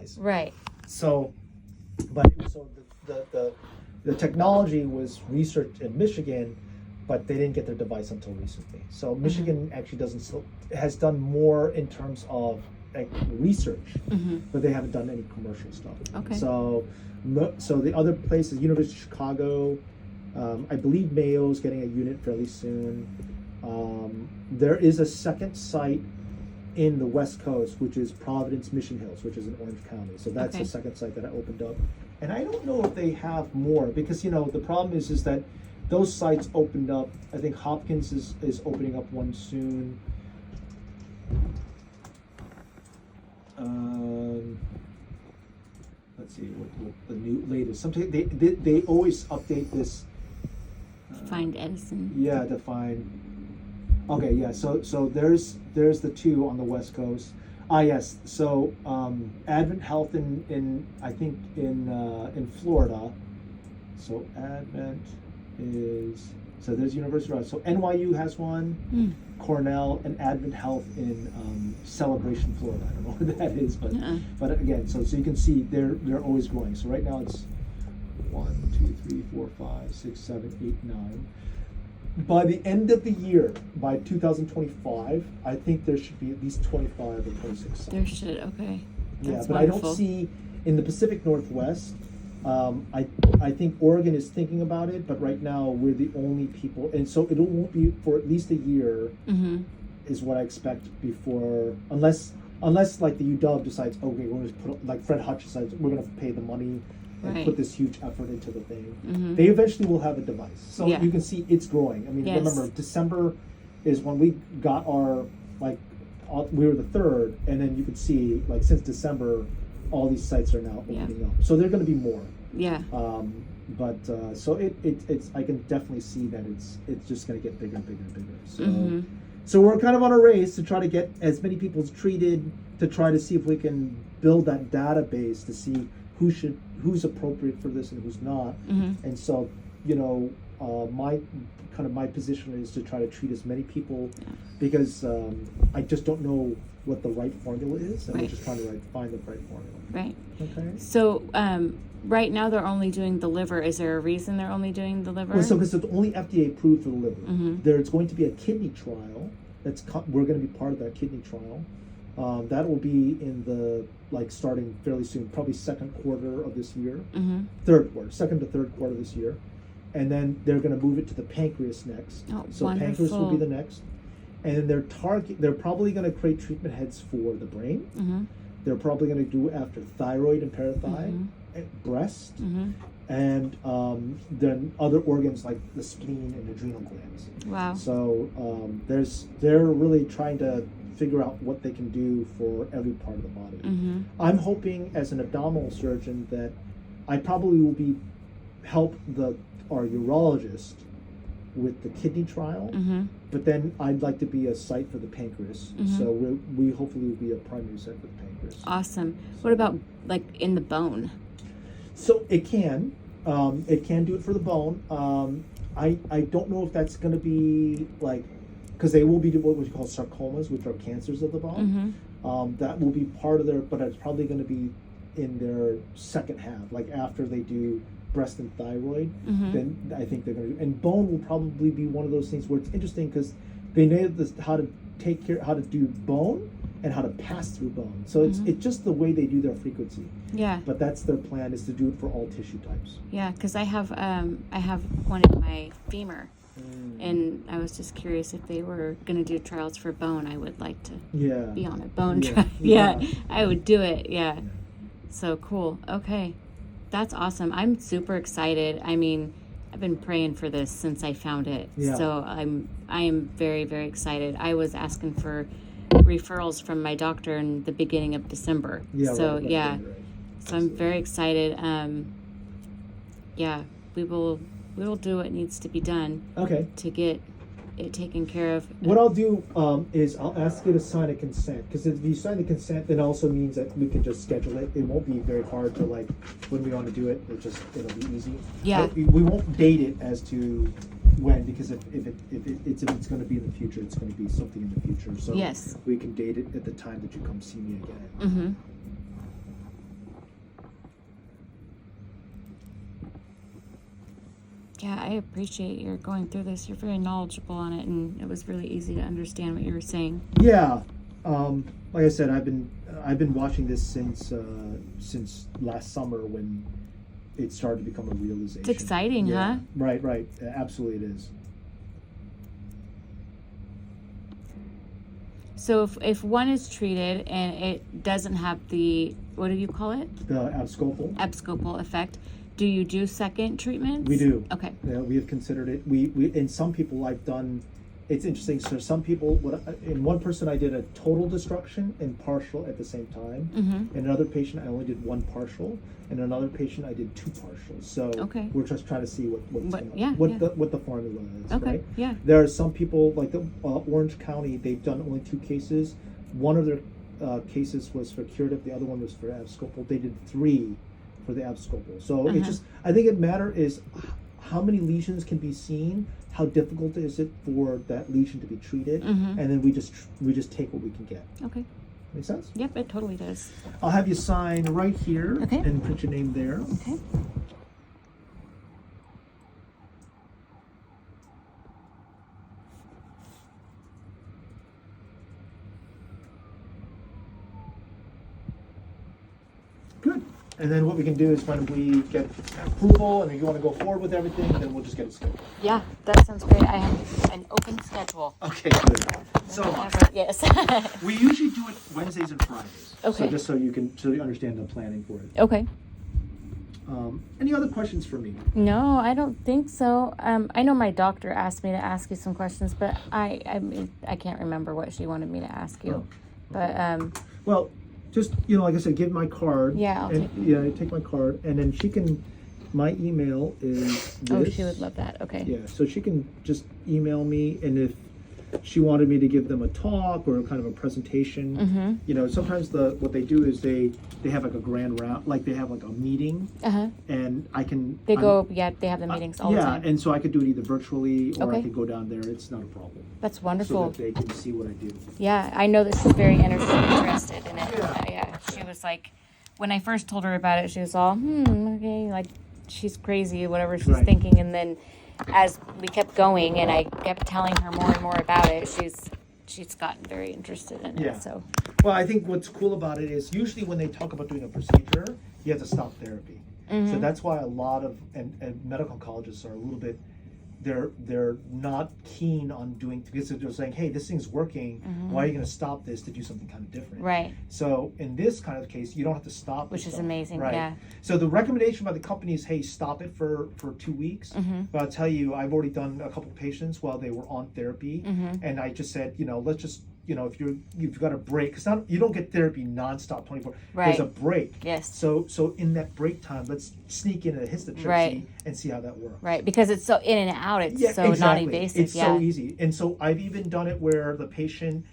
device. Right. So, but so the technology was researched in Michigan, but they didn't get their device until recently. So Michigan actually has done more in terms of like research, but they haven't done any commercial stuff. Okay. So the other places, University of Chicago, I believe Mayo's getting a unit fairly soon. There is a second site in the West Coast, which is Providence Mission Hills, which is in Orange County. So that's the second site that I opened up. And I don't know if they have more, because the problem is that those sites opened up. I think Hopkins is opening up one soon. Let's see what the new latest. Something they always update this. Find Edison. Yeah, to find. Okay, yeah. So there's the two on the West Coast. Yes. So Advent Health in I think in Florida. So Advent is there's University of so NYU has one, Cornell, and Advent Health in Celebration, Florida. I don't know what that is, but again, so you can see they're always growing. So right now it's 1, 2, 3, 4, 5, 6, 7, 8, 9. By the end of the year, by 2025, I think there should be at least 25 or 26 sites. There should, okay. That's but wonderful. I don't see in the Pacific Northwest. I think Oregon is thinking about it, but right now we're the only people, and so it won't be for at least a year, is what I expect before, unless like the UW decides, okay, we're going to put like Fred Hutch decides we're going to pay the money and put this huge effort into the thing. They eventually will have a device, so you can see it's growing. I mean, remember December is when we got our we were the third, and then you can see since December, all these sites are now opening up. So there are going to be more. Yeah. So it's I can definitely see that it's just going to get bigger and bigger and bigger. So we're kind of on a race to try to get as many people treated, to try to see if we can build that database to see who's appropriate for this and who's not. And so my position is to try to treat as many people, because I just don't know what the right formula is, and we're just trying to find the right formula. Right. Okay. So right now they're only doing the liver. Is there a reason they're only doing the liver? Well, so because it's only FDA approved for the liver. There's going to be a kidney trial. We're going to be part of that kidney trial. That will be in the starting fairly soon, probably second quarter of this year, second to third quarter this year, and then they're going to move it to the pancreas next. So wonderful. Pancreas will be the next, and then they're probably going to create treatment heads for the brain. They're probably going to do after thyroid and parathyroid, and breast, and then other organs like the spleen and adrenal glands. Wow. So they're really trying to figure out what they can do for every part of the body. I'm hoping as an abdominal surgeon that I probably will help our urologist with the kidney trial, but then I'd like to be a site for the pancreas. So we hopefully will be a primary site for the pancreas. Awesome. What about in the bone? So it can do it for the bone. I don't know if that's going to be because they will be what we call sarcomas, which are cancers of the bone. That will be part of but it's probably going to be in their second half, after they do breast and thyroid. Then I think they're going to and bone will probably be one of those things where it's interesting because they know how to do bone and how to pass through bone. So it's just the way they do their frequency. Yeah. But that's their plan, is to do it for all tissue types. Yeah, because I have one in my femur, and I was just curious if they were going to do trials for bone. I would like to be on a bone trial. Yeah, I would do it. Yeah. So cool. Okay. That's awesome. I'm super excited. I mean, I've been praying for this since I found it. Yeah. So I am very, very excited. I was asking for referrals from my doctor in the beginning of December. Yeah. So right. So I'm very excited. We will do what needs to be done. Okay. To get it taken care of. What I'll do is I'll ask you to sign a consent, because if you sign the consent, then also means that we can just schedule it. It won't be very hard to when we want to do it. It'll be easy. Yeah. But we won't date it as to when, because if it's going to be in the future, it's going to be something in the future. So yes, we can date it at the time that you come see me again. Yeah, I appreciate your going through this. You're very knowledgeable on it, and it was really easy to understand what you were saying. Yeah, like I said, I've been watching this since last summer when it started to become a realization. It's exciting, yeah. huh? Right. Absolutely, it is. So if one is treated and it doesn't have the, what do you call it? The abscopal. Abscopal effect. Do you do second treatments? We do. Okay. Yeah, we have considered it. We in some people I've done. It's interesting. So some people, in one person I did a total destruction and partial at the same time. Mm-hmm. In another patient I only did one partial. In another patient I did two partials. So we're just trying to see what the formula is. Okay. Right? Yeah. There are some people like the Orange County. They've done only 2 cases. One of their cases was for curative. The other one was for abscopal. They did 3 for the abscopal. So it's just, I think it matter is how many lesions can be seen, how difficult is it for that lesion to be treated, and then we just take what we can get. Okay. Make sense? Yep, it totally does. I'll have you sign right here and print your name there. Okay. Good. And then what we can do is when we get approval and if you want to go forward with everything, then we'll just get it scheduled. Yeah, that sounds great. I have an open schedule. Okay, good. So yes. we usually do it Wednesdays and Fridays. Okay. So just so you understand the planning for it. Okay. Any other questions for me? No, I don't think so. I know my doctor asked me to ask you some questions, but I can't remember what she wanted me to ask you. But well, just like I said, give my card. Yeah, I'll take my card, and then she can. My email is this. Oh, she would love that. Okay. Yeah, so she can just email me, and if she wanted me to give them a talk or kind of a presentation, sometimes what they do is they have like a grand round, like they have like a meeting, and I can. They have the meetings all the time. Yeah, and so I could do it either virtually or I could go down there. It's not a problem. That's wonderful. So that they can see what I do. Yeah, I know that she's very interested in it. Yeah, she was like, when I first told her about it, she was all, okay, like she's crazy, whatever she's thinking, and then as we kept going and I kept telling her more and more about it, she's gotten very interested in it. So, well, I think what's cool about it is usually when they talk about doing a procedure, you have to stop therapy. So that's why a lot of and medical colleges are a little bit they're not keen on doing, because they're saying, hey, this thing's working, why are you going to stop this to do something kind of different? Right. So in this kind of case, you don't have to stop. Which is amazing. Yeah. So the recommendation by the company is, hey, stop it for 2 weeks. But I'll tell you, I've already done a couple patients while they were on therapy, and I just said, let's just, if you've got a break, because you don't get therapy nonstop 24. There's a break. Yes. So in that break time, let's sneak in a histotripsy and see how that works. Right, because it's so in and out. It's so exactly. non-invasive. It's so easy. And so I've even done it where the patient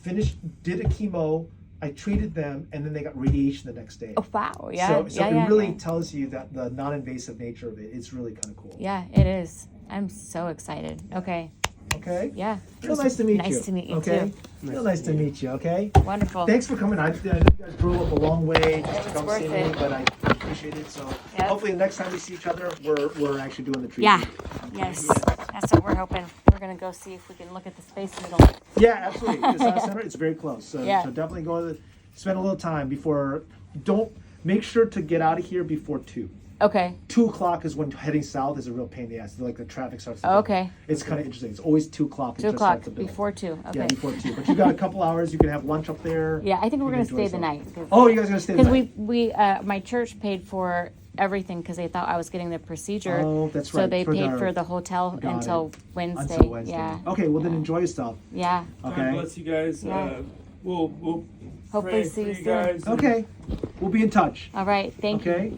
did a chemo, I treated them, and then they got radiation the next day. Oh, wow. Yeah. So it really tells you that the non-invasive nature of it is really kind of cool. Yeah, it is. I'm so excited. Okay. Okay. Yeah. Real nice to meet you. Nice to meet you too. Real nice to meet you. Okay. Wonderful. Thanks for coming. I know you guys drove up a long way just to come see me, but I appreciate it. So hopefully the next time we see each other, we're actually doing the treatment. Yeah. Yes. That's what we're hoping. We're gonna go see if we can look at the Space Needle. Yeah, absolutely. The Science Center, it's very close. So definitely spend a little time before. Don't make sure to get out of here before 2. Okay. 2 o'clock is when heading south is a real pain in the ass. Like the traffic starts to okay. It's kind of interesting. It's always 2 o'clock. 2 o'clock, before 2. Okay. Yeah, before 2. But you got a couple hours. You can have lunch up there. Yeah, I think we're going to stay the night. Oh, you guys going to stay the Because night? we my church paid for everything because they thought I was getting the procedure. Oh, that's right. So they paid for the hotel until Wednesday. Until Wednesday. Yeah. Okay, well then enjoy your stuff. Yeah. Okay. God bless you guys. Yeah. We'll hopefully see you guys. Okay. We'll be in touch. All right. Thank you. Okay.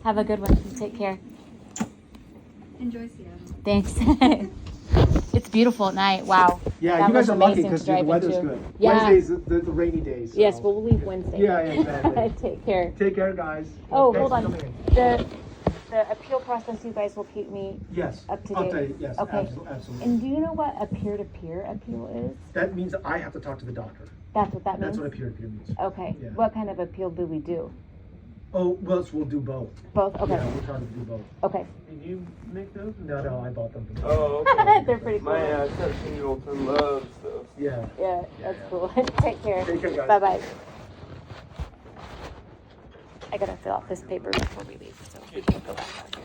Have a good one. Take care. Enjoy Seattle. Thanks. It's beautiful at night. Wow. Yeah, That you guys was are lucky amazing because to the drive weather's into. good. Yeah. Wednesday's the rainy days. So. Yes, we'll leave Wednesday. Yeah, exactly. Take care. Take care, guys. Oh, Thanks hold for on. coming in. The appeal process, you guys will keep me Yes. up to date. Yes. Okay. Absolutely. And do you know what a peer-to-peer appeal is? That means I have to talk to the doctor. That's what that means? That's what a peer-to-peer means. Okay. Yeah. What kind of appeal do we do? Oh, well, we'll do both. Both? Okay. Yeah, we'll try to do both. Okay. Did you make those? No, I bought them. Oh, okay. They're pretty cool. My 17-year-old son loves those. Yeah. Yeah, that's cool. Take care. Take care, guys. Bye bye. I gotta fill out this paper before we leave, so we can go back out here.